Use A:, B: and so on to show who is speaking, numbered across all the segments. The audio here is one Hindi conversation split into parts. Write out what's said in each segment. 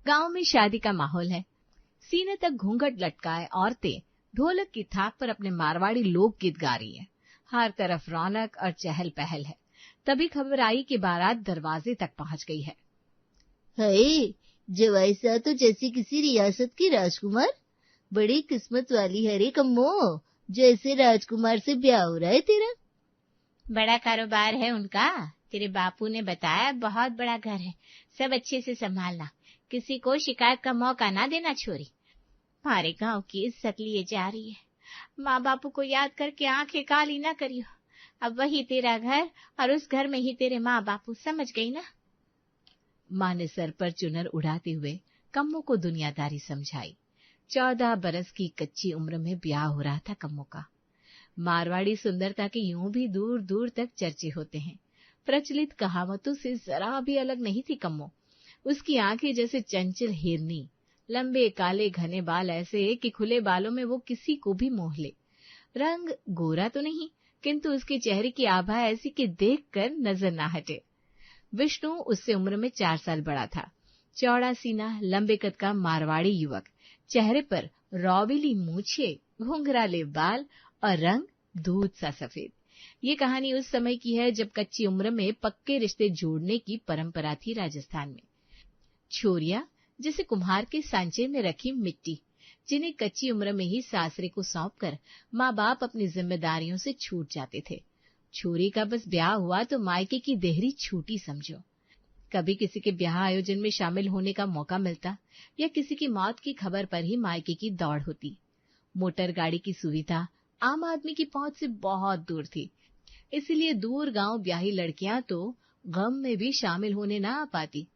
A: गांव में शादी का माहौल है। सीने तक घूंघट लटकाए औरतें ढोलक की थाप पर अपने मारवाड़ी लोकगीत गा रही हैं। हर तरफ रौनक और चहल पहल है। तभी खबर आई कि बारात दरवाजे तक पहुंच गई है।
B: हाय, जवाई सा तो जैसे किसी रियासत की राजकुमार। बड़ी किस्मत वाली है रे कम्मो, जो ऐसे राजकुमार से ब्याह हो रहा है तेरा।
C: बड़ा कारोबार है उनका, तेरे बापू ने बताया। बहुत बड़ा घर है, सब अच्छे से संभालना, किसी को शिकायत का मौका ना देना छोरी। हमारे गांव की इज्जत लिए जा रही है। माँ बापू को याद करके आंखें काली ना करियो। अब वही तेरा घर और उस घर में ही तेरे माँ बापू, समझ गई ना।
A: माँ ने सर पर चुनर उड़ाते हुए कम्मो को दुनियादारी समझाई। 14 बरस की कच्ची उम्र में ब्याह हो रहा था कम्मो का। मारवाड़ी सुंदरता के यूं भी दूर दूर तक चर्चे होते हैं। प्रचलित कहावतों से जरा भी अलग नहीं थी कम्मो। उसकी आंखें जैसे चंचल हिरनी, लंबे काले घने बाल ऐसे कि खुले बालों में वो किसी को भी मोह ले। रंग गोरा तो नहीं, किंतु उसके चेहरे की आभा ऐसी कि देखकर नजर ना हटे। विष्णु उससे उम्र में 4 साल बड़ा था। चौड़ा सीना, लंबे कद का मारवाड़ी युवक, चेहरे पर रौबीली मूछें, घुंघराले बाल और रंग दूध सा सफेद। ये कहानी उस समय की है जब कच्ची उम्र में पक्के रिश्ते जोड़ने की परंपरा थी राजस्थान में। छोरिया जैसे कुम्हार के सांचे में रखी मिट्टी, जिन्हें कच्ची उम्र में ही सासरे को सौंपकर माँ बाप अपनी जिम्मेदारियों से छूट जाते थे। छोरी का बस ब्याह हुआ तो मायके की देहरी छूटी समझो। कभी किसी के ब्याह आयोजन में शामिल होने का मौका मिलता या किसी की मौत की खबर पर ही मायके की दौड़ होती। मोटर गाड़ी की सुविधा आम आदमी की पहुंच से बहुत दूर थी, इसलिए दूर गांव ब्याही लड़कियां तो गम में भी शामिल होने ना आ पाती।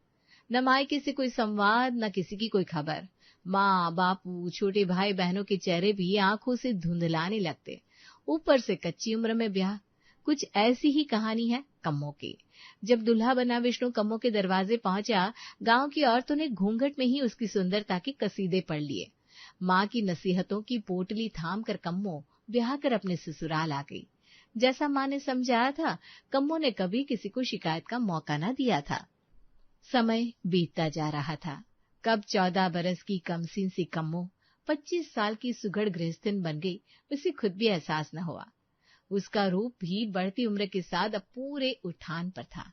A: न मायके से कोई संवाद, न किसी की कोई खबर। माँ बापू, छोटे भाई बहनों के चेहरे भी आंखों से धुंधलाने लगते। ऊपर से कच्ची उम्र में ब्याह। कुछ ऐसी ही कहानी है कम्मो की। जब दुल्हा बना विष्णु कम्मो के दरवाजे पहुंचा, गांव की औरतों ने घूंघट में ही उसकी सुंदरता के कसीदे पढ़ लिए। माँ की नसीहतों की पोटली थाम कर कम्मो ब्याह कर अपने ससुराल आ गई। जैसा माँ ने समझाया था, कम्मो ने कभी किसी को शिकायत का मौका न दिया था। समय बीतता जा रहा था। कब 14 बरस की कमसीन सी कम्मो 25 साल की सुघड़ गृहस्थिन बन गई, उसे खुद भी एहसास न हुआ। उसका रूप भी बढ़ती उम्र के साथ अब पूरे उठान पर था।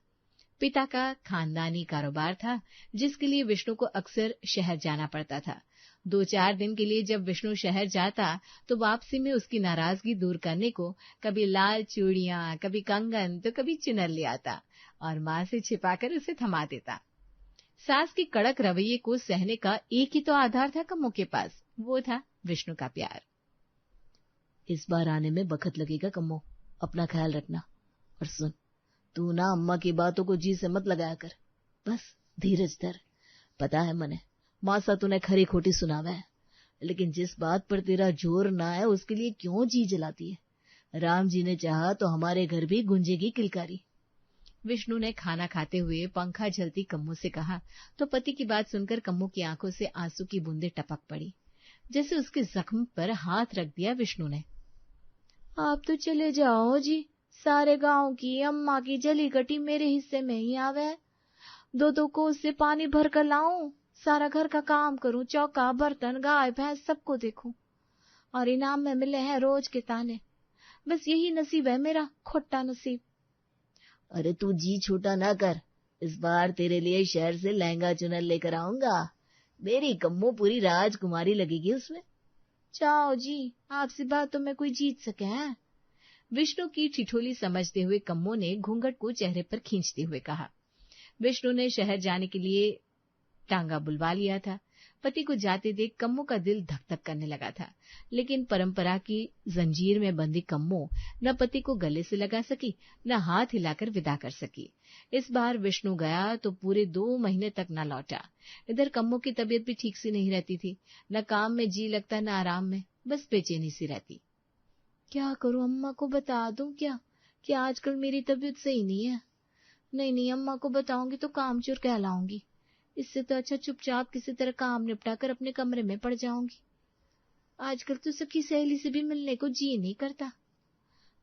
A: पिता का खानदानी कारोबार था, जिसके लिए विष्णु को अक्सर शहर जाना पड़ता था। 2-4 दिन के लिए जब विष्णु शहर जाता तो वापसी में उसकी नाराजगी दूर करने को कभी लाल चूड़ियां, कभी कंगन तो कभी चुनर ले आता और माँ से छिपाकर उसे थमा देता। सास के कड़क रवैये को सहने का एक ही तो आधार था कम्मो के पास, वो था विष्णु का प्यार।
B: इस बार आने में वक्त लगेगा कम्मो, अपना ख्याल रखना। और सुन, तू ना अम्मा की बातों को जी से मत लगाया कर, बस धीरज धर। पता है मने, मासा तूने खरी खोटी सुनावा है, लेकिन जिस बात पर तेरा जोर ना है उसके लिए क्यों जी जलाती है। राम जी ने चाहा तो हमारे घर भी गुंजेगी किलकारी।
A: विष्णु ने खाना खाते हुए पंखा झलती कम्मो से कहा तो पति की बात सुनकर कम्मो की आंखों से आंसू की बूंदें टपक पड़ी। जैसे उसके जख्म पर हाथ रख दिया विष्णु ने।
D: आप तो चले जाओ जी, सारे गांव की अम्मा की जली कटी मेरे हिस्से में ही आवे। 2-2 कोस से पानी भर कर लाऊं, सारा घर का काम करूं, चौका बर्तन गाय भैंस सबको देखूं, और इनाम में मिले हैं रोज के ताने। बस यही नसीब है मेरा, खोटा नसीब।
B: अरे तू जी छोटा ना कर, इस बार तेरे लिए शहर से लहंगा चुनर लेकर आऊंगा। मेरी कम्मो पूरी राजकुमारी लगेगी उसमें।
D: जाओ जी, आपसी बातों में कोई जीत सके हैं।
A: विष्णु की ठिठोली समझते हुए कम्मो ने घूंघट को चेहरे पर खींचते हुए कहा। विष्णु ने शहर जाने के लिए टांगा बुलवा लिया था। पति को जाते देख कम्मो का दिल धक धक करने लगा था, लेकिन परंपरा की जंजीर में बंधी कम्मो न पति को गले से लगा सकी, न हाथ हिलाकर विदा कर सकी। इस बार विष्णु गया तो पूरे 2 महीने तक न लौटा। इधर कम्मो की तबीयत भी ठीक सी नहीं रहती थी, न काम में जी लगता न आराम में, बस बेचैनी सी रहती।
D: क्या करूं, अम्मा को बता दूं क्या कि आजकल मेरी तबीयत सही नहीं है। नहीं, अम्मा को बताऊंगी तो कामचोर कहलाऊंगी। इससे तो अच्छा चुपचाप किसी तरह काम निपटा कर अपने कमरे में पड़ जाऊंगी। आजकल तो सखी सहेली से भी मिलने को जी नहीं करता।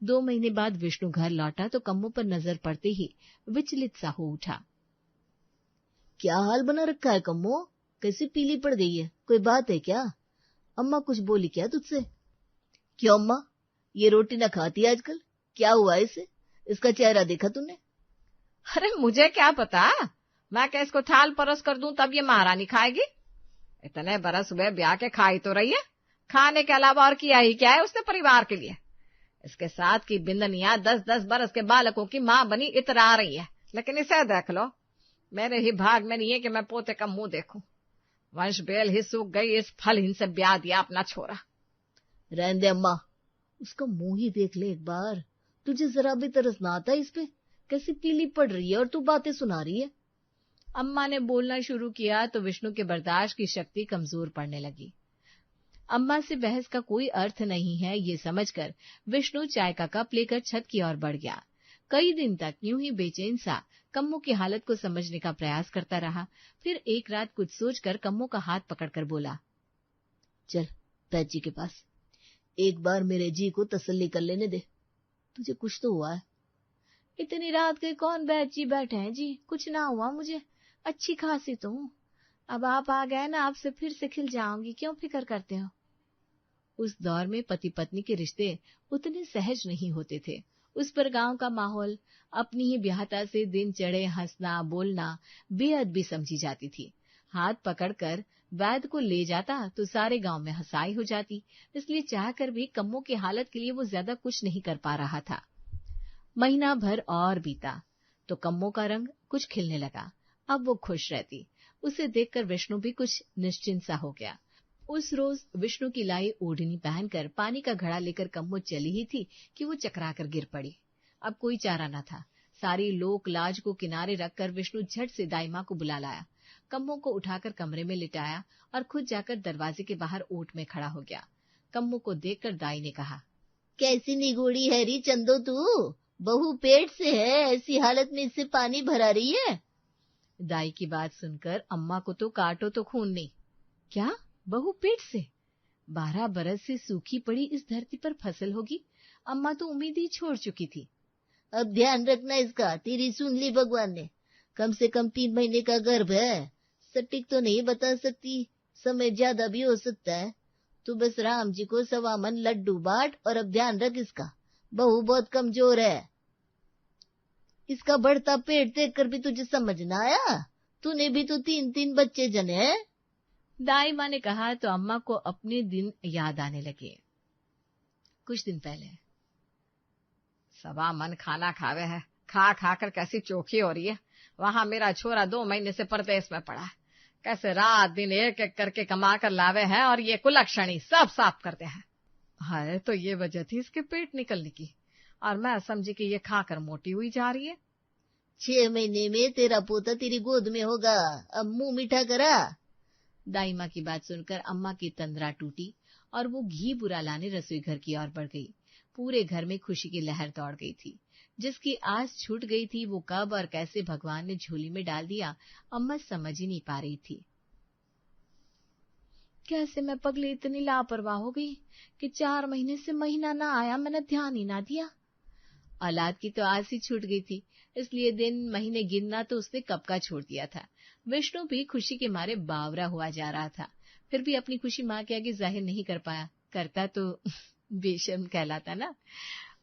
A: 2 महीने बाद विष्णु घर लौटा तो कम्मो पर नजर पड़ते ही विचलित सा हो उठा।
B: क्या हाल बना रखा है कम्मो, कैसी पीली पड़ गई है, कोई बात है क्या? अम्मा कुछ बोली क्या तुझसे? क्यों अम्मा, ये रोटी न खाती आजकल, क्या हुआ इसे? इसका चेहरा देखा तूने?
A: अरे मुझे क्या पता, मैं क्या इसको थाल परोस कर दूं तब ये महारानी खाएगी? इतने बरस हुए ब्याह के खाई तो रही है, खाने के अलावा और किया ही क्या है उसने परिवार के लिए? इसके साथ की बिंदनिया 10-10 बरस के बालकों की माँ बनी इतरा रही है, लेकिन इसे देख लो, मेरे ही भाग में नहीं है कि मैं पोते का मुंह देखूं। वंश बेल ही सूख गई, इस फलहीन से ब्याह दिया अपना छोरा।
B: रहने दे अम्मा, उसका मुंह ही देख ले एक बार, तुझे जरा भी तरस ना आता इस पे? कैसी पीली पड़ रही है और तू बातें सुना रही है।
A: अम्मा ने बोलना शुरू किया तो विष्णु के बर्दाश्त की शक्ति कमजोर पड़ने लगी। अम्मा से बहस का कोई अर्थ नहीं है, ये समझकर विष्णु चाय का कप लेकर छत की ओर बढ़ गया। कई दिन तक यूं ही बेचैन सा कम्मो की हालत को समझने का प्रयास करता रहा। फिर एक रात कुछ सोचकर कम्मो का हाथ पकड़कर बोला,
B: चल पैच जी के पास, एक बार मेरे जी को तसल्ली कर लेने दे, तुझे कुछ तो हुआ है।
D: इतनी रात के कौन बैच जी बैठे हैं जी, कुछ ना हुआ मुझे, अच्छी खासी तो हूँ। अब आप आ गए ना, आपसे फिर से खिल जाऊंगी, क्यों फिक्र करते हो?
A: उस दौर में पति पत्नी के रिश्ते उतने सहज नहीं होते थे। उस पर गांव का माहौल, अपनी ही ब्याहता से दिन चढ़े हंसना बोलना बेहद भी समझी जाती थी। हाथ पकड़कर वैद्य को ले जाता तो सारे गांव में हंसाई हो जाती, इसलिए चाहकर भी कम्मो की हालत के लिए वो ज्यादा कुछ नहीं कर पा रहा था। महीना भर और बीता तो कम्मो का रंग कुछ खिलने लगा। अब वो खुश रहती, उसे देखकर विष्णु भी कुछ निश्चिंत सा हो गया। उस रोज विष्णु की लाई ओढ़नी पहनकर पानी का घड़ा लेकर कम्मो चली ही थी कि वो चकरा कर गिर पड़ी। अब कोई चारा न था। सारी लोक लाज को किनारे रखकर विष्णु झट से दाई माँ को बुला लाया। कम्मो को उठाकर कमरे में लिटाया और खुद जाकर दरवाजे के बाहर ओट में खड़ा हो गया। कम्मो को देखकर दाई ने कहा,
B: कैसी निगोड़ी है री चंदो तू, बहू पेट से है, ऐसी हालत में इससे पानी भरा रही है।
A: दाई की बात सुनकर अम्मा को तो काटो तो खून नहीं। क्या बहू पेट से? 12 बरस से सूखी पड़ी इस धरती पर फसल होगी? अम्मा तो उम्मीद ही छोड़ चुकी थी।
B: अब ध्यान रखना इसका, तेरी सुन ली भगवान ने, कम से कम 3 महीने का गर्भ है, सटीक तो नहीं बता सकती, समय ज्यादा भी हो सकता है। तू बस राम जी को 1.25 मन लड्डू बांट और अब ध्यान रख इसका, बहू बहुत कमजोर है। इसका बढ़ता पेट देखकर भी तुझे समझ ना आया? तूने भी तो 3-3 बच्चे जने हैं।
A: दाई माँ ने कहा तो अम्मा को अपने दिन याद आने लगे। कुछ दिन पहले 1.25 मन खाना खावे है, खा खा कर कैसी चोखी हो रही है। वहां मेरा छोरा 2 महीने से परदेश में पड़ा है, कैसे रात दिन एक एक करके कमा कर लावे हैं और ये कुलक्षणी सब साफ करते हैं। हाय, तो ये वजह थी इसके पेट निकलने की, और मैं समझी कि ये खाकर मोटी हुई जा रही है।
B: 6 महीने में तेरा पोता तेरी गोद में होगा, अब मुंह मीठा करा।
A: दाई माँ की बात सुनकर अम्मा की तंद्रा टूटी और वो घी बुरा लाने रसोई घर की ओर बढ़ गई। पूरे घर में खुशी की लहर दौड़ गई थी। जिसकी आस छूट गई थी वो कब और कैसे भगवान ने झोली में डाल दिया, अम्मा समझ ही नहीं पा रही थी।
D: कैसे मैं पगली इतनी लापरवाह हो गई कि 4 महीने से महीना ना आया, मैंने ध्यान ही ना दिया।
A: औलाद की तो आस ही छूट गई थी, इसलिए दिन महीने गिनना तो उसने कब का छोड़ दिया था। विष्णु भी खुशी के मारे बावरा हुआ जा रहा था, फिर भी अपनी खुशी माँ के आगे जाहिर नहीं कर पाया। करता तो बेशर्म कहलाता ना।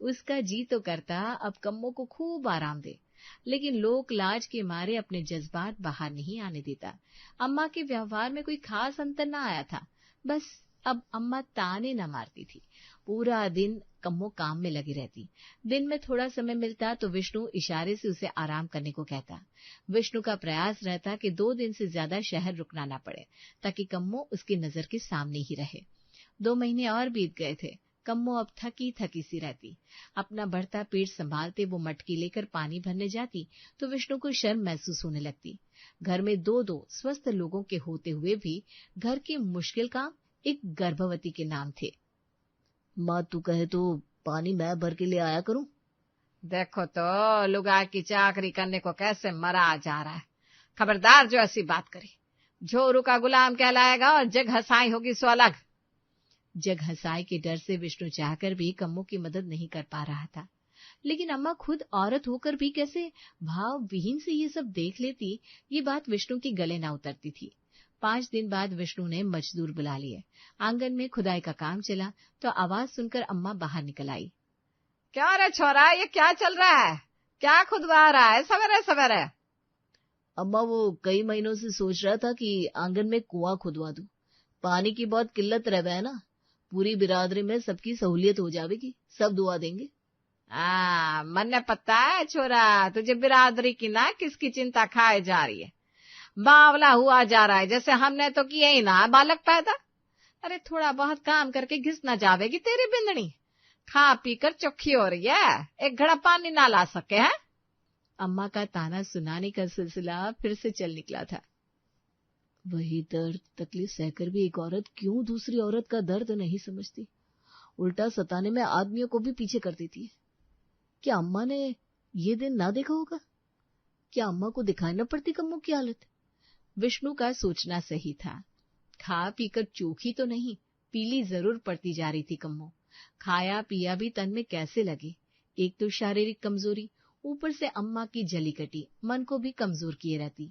A: उसका जी तो करता अब कम्मो को खूब आराम दे, लेकिन लोक लाज के मारे अपने जज्बात बाहर नहीं आने देता। अम्मा के व्यवहार में कोई खास अंतर न आया था, बस अब अम्मा ताने न मारती थी। पूरा दिन कम्मो काम में लगी रहती। दिन में थोड़ा समय मिलता तो विष्णु इशारे से उसे आराम करने को कहता। विष्णु का प्रयास रहता कि 2 दिन से ज्यादा शहर रुकना ना पड़े, ताकि कम्मो उसकी नजर के सामने ही रहे। 2 महीने और बीत गए थे। कम्मो अब थकी थकी सी रहती। अपना बढ़ता पेट संभालते वो मटकी लेकर पानी भरने जाती तो विष्णु को शर्म महसूस होने लगती। घर में 2-2 स्वस्थ लोगों के होते हुए भी घर के मुश्किल काम एक गर्भवती के नाम थे।
B: माँ तू कहे तो पानी मैं भर के ले आया करूं?
A: देखो तो लुगा की चाकरी करने को कैसे मरा जा रहा है। खबरदार जो ऐसी बात करी, झोरू का गुलाम कहलाएगा और जग हंसाई होगी सो अलग। जग हंसाई के डर से विष्णु चाहकर भी कम्मो की मदद नहीं कर पा रहा था। लेकिन अम्मा खुद औरत होकर भी कैसे भाव विहीन से ये सब देख लेती, ये बात विष्णु की गले ना उतरती थी। 5 दिन बाद विष्णु ने मजदूर बुला लिए। आंगन में खुदाई का काम चला तो आवाज सुनकर अम्मा बाहर निकल आई।
E: क्या रे छोरा, ये क्या चल रहा है? क्या खुदवा रहा है सवेरे सवेरे?
B: अम्मा वो कई महीनों से सोच रहा था कि आंगन में कुआं खुदवा दूं। पानी की बहुत किल्लत रह है ना, पूरी बिरादरी में सबकी सहूलियत हो जाएगी, सब दुआ देंगे।
E: मन्ने पता है छोरा, तुझे बिरादरी की ना किसकी चिंता खाए जा रही है। बावला हुआ जा रहा है, जैसे हमने तो किए ही ना बालक पैदा। अरे थोड़ा बहुत काम करके घिस न जावेगी तेरी बिंदनी, खा पी कर चौखी हो रही है, एक घड़ा पानी ना ला सके है।
A: अम्मा का ताना सुनाने का सिलसिला फिर से चल निकला था।
B: वही दर्द तकलीफ सहकर भी एक औरत क्यों दूसरी औरत का दर्द नहीं समझती, उल्टा सताने में आदमियों को भी पीछे कर देती है। क्या अम्मा ने ये दिन ना देखा होगा? क्या अम्मा को दिखाई न पड़ती कम्मों की हालत?
A: विष्णु का सोचना सही था। खा पीकर चोखी तो नहीं, पीली जरूर पड़ती जा रही थी कम्मो। खाया पिया भी तन में कैसे लगे, एक तो शारीरिक कमजोरी, ऊपर से अम्मा की जली कटी मन को भी कमजोर किए रहती।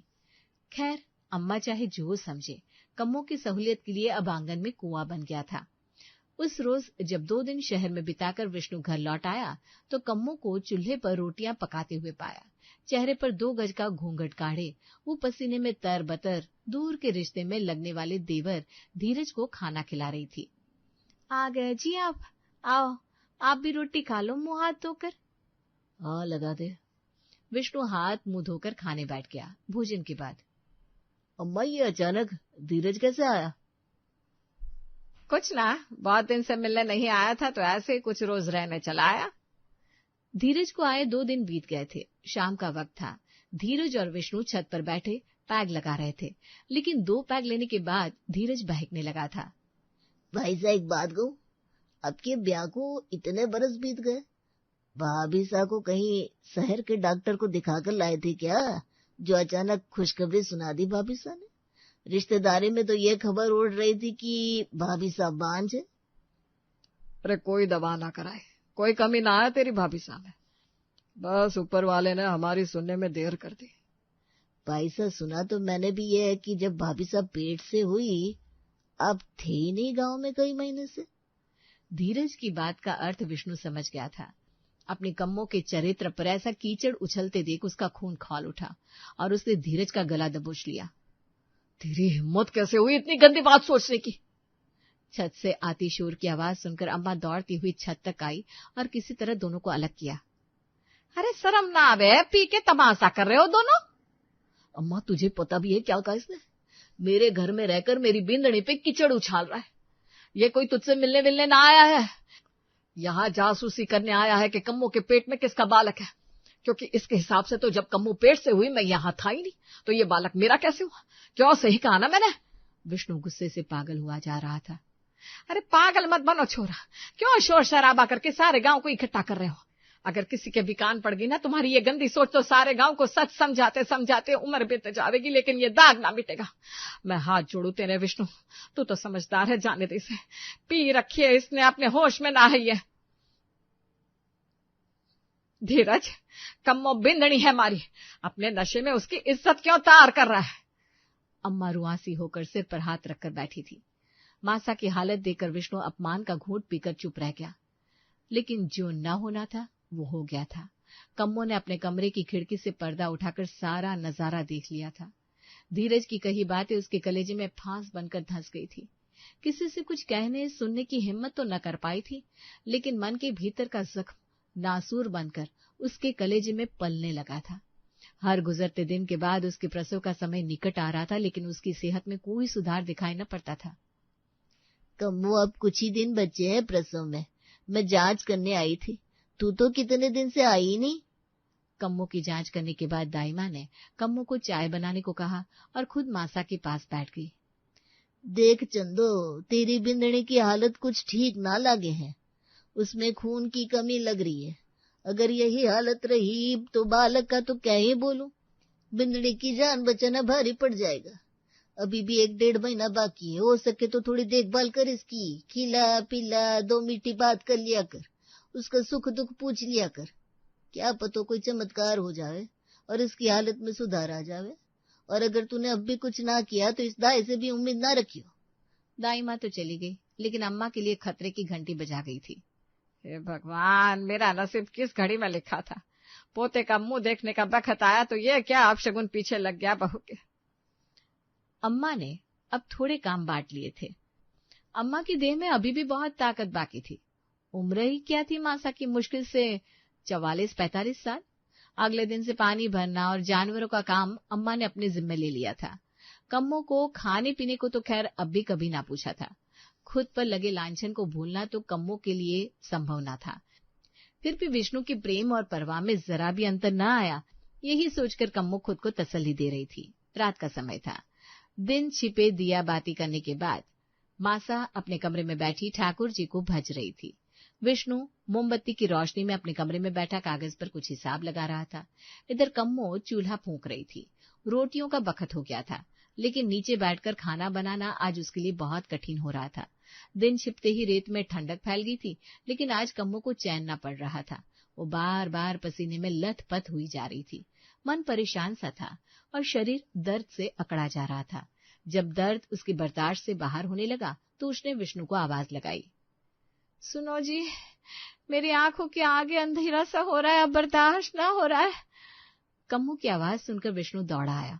A: खैर अम्मा चाहे जो समझे, कम्मो की सहूलियत के लिए अब आंगन में कुआं बन गया था। उस रोज जब 2 दिन शहर में बिताकर विष्णु घर लौट आया तो कम्मो को चूल्हे पर रोटियां पकाते हुए पाया। चेहरे पर 2 गज का घूंघट काढ़े, वो पसीने में तरबतर दूर के रिश्ते में लगने वाले देवर धीरज को खाना खिला रही थी।
D: आ गए जी आप, आओ आप भी रोटी खा लो मुंह हाथ धोकर।
B: हाँ लगा दे।
A: विष्णु हाथ मुंह धोकर खाने बैठ गया। भोजन के बाद
B: अम्मा ये अचानक धीरज कैसे आया?
E: कुछ ना, बहुत दिन से मिलने नहीं आया था तो ऐसे ही कुछ रोज रहने चला आया।
A: धीरज को आए 2 दिन बीत गए थे। शाम का वक्त था। धीरज और विष्णु छत पर बैठे पैग लगा रहे थे, लेकिन 2 पैग लेने के बाद धीरज बहकने लगा था।
B: भाई साहब एक बात कहूं, आपके ब्याह को इतने बरस बीत गए, भाभी साहब को कहीं शहर के डॉक्टर को दिखाकर लाए थे क्या, जो अचानक खुशखबरी सुना दी भाभी साहब ने? रिश्तेदारी में तो ये खबर उड़ रही थी कि भाभी साहब बांझ है।
E: अरे कोई दवा ना कराए, कोई कमी ना आया तेरी भाभी साहब में, बस ऊपर वाले ने हमारी सुनने में देर कर दी।
B: भाई साहब सुना तो मैंने भी ये है कि जब भाभी साहब पेट से हुई आप थे ही नहीं गांव में कई महीने से।
A: धीरज की बात का अर्थ विष्णु समझ गया था। अपने कम्मों के चरित्र पर ऐसा कीचड़ उछलते देख उसका खून खौल उठा और उसने धीरज का गला दबोच लिया।
E: तेरी हिम्मत कैसे हुई इतनी गंदी बात सोचने की?
A: छत से आती शोर की आवाज सुनकर अम्मा दौड़ती हुई छत तक आई और किसी तरह दोनों को अलग किया।
E: अरे शर्म ना आवे, पी के तमाशा कर रहे हो दोनों?
B: अम्मा तुझे पता भी है क्या कहा इसने? मेरे घर में रहकर मेरी बिंदनी पे कीचड़ उछाल रहा है।
E: ये कोई तुझसे मिलने विलने ना आया है, यहाँ जासूसी करने आया है कि कम्मो के पेट में किसका बालक है, क्योंकि इसके हिसाब से तो जब कम्मो पेट से हुई मैं यहाँ था ही नहीं, तो ये बालक मेरा कैसे हुआ? क्यों, सही कहा ना मैंने?
A: विष्णु गुस्से से पागल हुआ जा रहा था।
E: अरे पागल मत बनो छोरा, क्यों शोर शराबा करके सारे गांव को इकट्ठा कर रहे हो? अगर किसी के भी कान पड़ गई ना तुम्हारी ये गंदी सोच तो सारे गांव को सच समझाते समझाते उम्र बीत जाएगी, लेकिन ये दाग ना मिटेगा। मैं हाथ जोड़ू तेरे विष्णु, तू तो समझदार है, जाने दे इसे, पी रखी है इसने, अपने होश में ना है ये। धीरज, कम्मो बिंदनी है हमारी, अपने नशे में उसकी इज्जत क्यों तार कर रहा है?
A: अम्मा रुआसी होकर सिर पर हाथ रखकर बैठी थी। मासा की हालत देखकर विष्णु अपमान का घूंट पीकर चुप रह गया, लेकिन जो न होना था वो हो गया था। कम्मो ने अपने कमरे की खिड़की से पर्दा उठाकर सारा नजारा देख लिया था। धीरज की कही बातें उसके कलेजे में फांस बनकर धंस गई थी। किसी से कुछ कहने सुनने की हिम्मत तो न कर पाई थी, लेकिन मन के भीतर का जख्म नासूर बनकर उसके कलेजे में पलने लगा था। हर गुजरते दिन के बाद उसके प्रसव का समय निकट आ रहा था, लेकिन उसकी सेहत में कोई सुधार दिखाई न पड़ता था।
B: कम्मो अब कुछ ही दिन बचे हैं प्रसव में, मैं जांच करने आई थी, तू तो कितने दिन से आई नहीं।
A: कम्मो की जांच करने के बाद दाई माँ ने कम्मो को चाय बनाने को कहा और खुद मासा के पास बैठ गई।
B: देख चंदो, तेरी बिंदनी की हालत कुछ ठीक ना लगे है, उसमें खून की कमी लग रही है। अगर यही हालत रही तो बालक का तो क्या ही बोलूं, बिंदनी की जान बचाना भारी पड़ जाएगा। अभी भी 1-1.5 महीना बाकी है, हो सके तो थोड़ी देखभाल कर इसकी, खिला पिला, 2 मीठी बात कर लिया कर, उसका सुख दुख पूछ लिया कर। क्या पता कोई चमत्कार हो जावे और इसकी हालत में सुधार आ जावे। और अगर तूने अब भी कुछ ना किया तो इस दाई से भी उम्मीद ना रखियो।
A: दाई माँ तो चली गई, लेकिन अम्मा के लिए खतरे की घंटी बजा गई थी।
E: हे भगवान, मेरा नसीब किस घड़ी में लिखा था। पोते का मुंह देखने का बखत आया तो ये क्या अपशगुन पीछे लग गया बहू के।
A: अम्मा ने अब थोड़े काम बांट लिए थे। अम्मा की देह में अभी भी बहुत ताकत बाकी थी। उम्र ही क्या थी मासा की, मुश्किल से 44-45 साल। अगले दिन से पानी भरना और जानवरों का काम अम्मा ने अपने जिम्मे ले लिया था। कम्मों को खाने पीने को तो खैर अब भी कभी ना पूछा था। खुद पर लगे लांछन को भूलना तो कम्मों के लिए संभव ना था। फिर भी विष्णु के प्रेम और परवाह में जरा भी अंतर न आया, यही सोचकर कम्मो खुद को तसल्ली दे रही थी। रात का समय था। दिन छिपे दिया बाती करने के बाद मासा अपने कमरे में बैठी ठाकुर जी को भज रही थी। विष्णु मोमबत्ती की रोशनी में अपने कमरे में बैठा कागज पर कुछ हिसाब लगा रहा था। इधर कम्मो चूल्हा फूंक रही थी। रोटियों का बखत हो गया था, लेकिन नीचे बैठकर खाना बनाना आज उसके लिए बहुत कठिन हो रहा था। दिन छिपते ही रेत में ठंडक फैल गई थी, लेकिन आज कम्मो को चैन न पड़ रहा था। वो बार बार पसीने में लथपथ हुई जा रही थी। मन परेशान सा था और शरीर दर्द से अकड़ा जा रहा था। जब दर्द उसके बर्दाश्त से बाहर होने लगा तो उसने विष्णु को आवाज लगाई।
E: सुनो जी, मेरी आंखों के आगे अंधेरा सा हो रहा है, अब बर्दाश्त ना हो रहा है।
A: कम्मो की आवाज सुनकर विष्णु दौड़ा आया।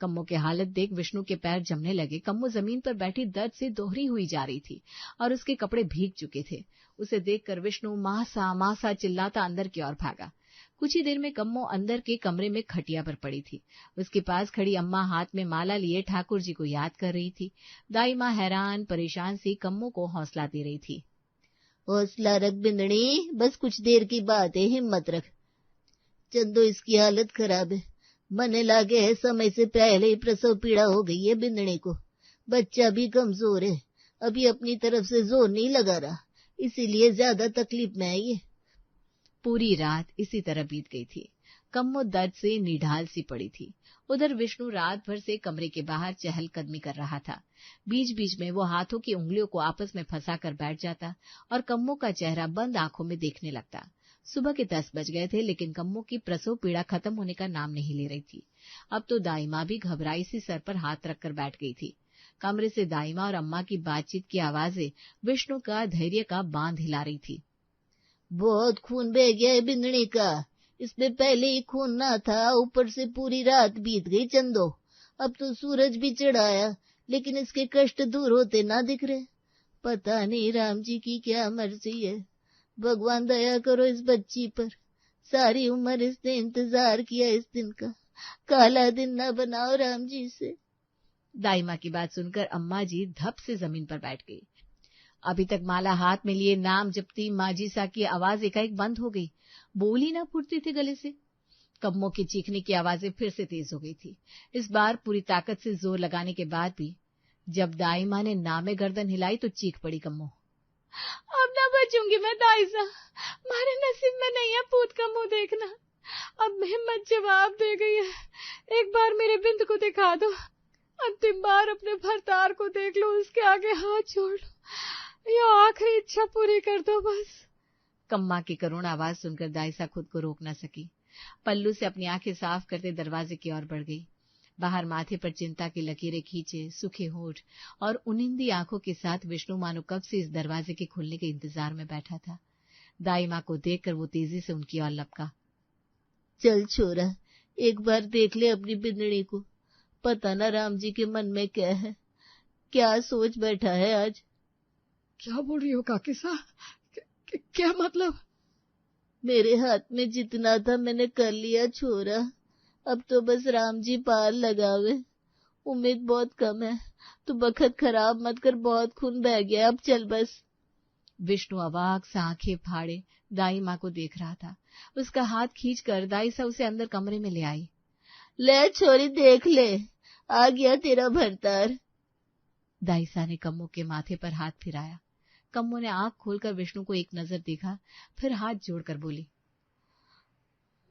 A: कम्मो की हालत देख विष्णु के पैर जमने लगे। कम्मो जमीन पर बैठी दर्द से दोहरी हुई जा रही थी और उसके कपड़े भीग चुके थे। उसे देखकर विष्णु मासा मासा चिल्लाता अंदर की ओर भागा। कुछ ही देर में कम्मो अंदर के कमरे में खटिया पर पड़ी थी। उसके पास खड़ी अम्मा हाथ में माला लिए ठाकुर जी को याद कर रही थी। दाई माँ हैरान परेशान सी कम्मो को हौसला दे रही थी।
B: हौसला रख बिंदनी, बस कुछ देर की बात है, हिम्मत रख। चंदो इसकी हालत खराब है, मने लागे है समय से पहले ही प्रसव पीड़ा हो गई है बिंदनी को। बच्चा भी कमजोर है, अभी अपनी तरफ से जोर नहीं लगा रहा, इसीलिए ज्यादा तकलीफ में है ये।
A: पूरी रात इसी तरह बीत गई थी। कम्मो दर्द से निढाल सी पड़ी थी। उधर विष्णु रात भर से कमरे के बाहर चहलकदमी कर रहा था। बीच बीच में वो हाथों की उंगलियों को आपस में फंसा कर बैठ जाता और कम्मो का चेहरा बंद आंखों में देखने लगता। सुबह के 10 बज गए थे, लेकिन कम्मो की प्रसव पीड़ा खत्म होने का नाम नहीं ले रही थी। अब तो दाई माँ भी घबराई सी सर पर हाथ रखकर बैठ गई थी। कमरे से दाई माँ और अम्मा की बातचीत की आवाजें विष्णु का धैर्य का बांध हिला रही थी।
B: बहुत खून बह गया है बिंदनी का, इसमें पहले ही खून ना था, ऊपर से पूरी रात बीत गई चंदो। अब तो सूरज भी चढ़ाया, लेकिन इसके कष्ट दूर होते ना दिख रहे। पता नहीं राम जी की क्या मर्जी है। भगवान दया करो इस बच्ची पर। सारी उम्र इसने इंतजार किया इस दिन का, काला दिन ना बनाओ राम जी से।
A: दाई माँ की बात सुनकर अम्मा जी धप से जमीन पर बैठ गई। अभी तक माला हाथ में लिए नाम जपती माजी सा की आवाज एकाएक बंद हो गई। बोल ही ना फूटती थी गले से। कम्मो की चीखने की आवाजें फिर से तेज हो गई थी, इस बार पूरी ताकत से जोर लगाने के बाद भी। जब दाई माँ ने नामे गर्दन हिलाई तो चीख पड़ी कम्मो।
D: अब ना बचूंगी मैं दाई सा, मारे नसीब में नहीं है पूत का मुंह देखना। अब हिम्मत जवाब दे गई है, एक बार मेरे बिंद को दिखा दो, अंतिम बार अपने भरतार को देख लो, उसके आगे हाथ जोड़ लो, ये आखिरी इच्छा पूरी कर दो बस।
A: कम्मा की करुण आवाज सुनकर दाईसा खुद को रोक न सकी। पल्लू से अपनी आंखें साफ करते दरवाजे की ओर बढ़ गई। बाहर माथे पर चिंता की लकीरें खींचे सूखे होठ और उनिंदी आंखों के साथ विष्णु मानो कब से इस दरवाजे के खुलने के इंतजार में बैठा था। दाई माँ को देखकर वो तेजी से उनकी ओर लपका।
B: चल छोरा, एक बार देख ले अपनी बिंदनी को, पता ना राम जी के मन में क्या है, क्या सोच बैठा है आज।
E: क्या बोल रही हो काकी सा? क्या मतलब?
B: मेरे हाथ में जितना था मैंने कर लिया छोरा, अब तो बस राम जी पार लगावे। उम्मीद बहुत कम है, तू बखत खराब मत कर, बहुत खून बह गया, अब चल बस।
A: विष्णु अवाक सा आंखें फाड़े दाई माँ को देख रहा था। उसका हाथ खींचकर दाई सा उसे अंदर कमरे में ले आई।
B: ले छोरी देख ले, आ गया तेरा भरतार।
A: दाईसा ने कम्मो के माथे पर हाथ फिराया। कम्मो ने आंख खोलकर विष्णु को एक नजर देखा, फिर हाथ जोड़कर बोली,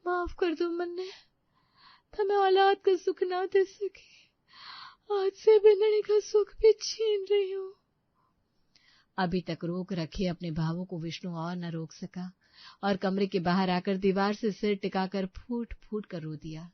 D: माफ कर दो मन्ने, तुम्हें औलाद का सुख ना दे सकी, आज से बिंदनी का सुख भी छीन रही हूँ।
A: अभी तक रोक रखे अपने भावों को विष्णु और न रोक सका और कमरे के बाहर आकर दीवार से सिर टिकाकर फूट फूट कर रो दिया।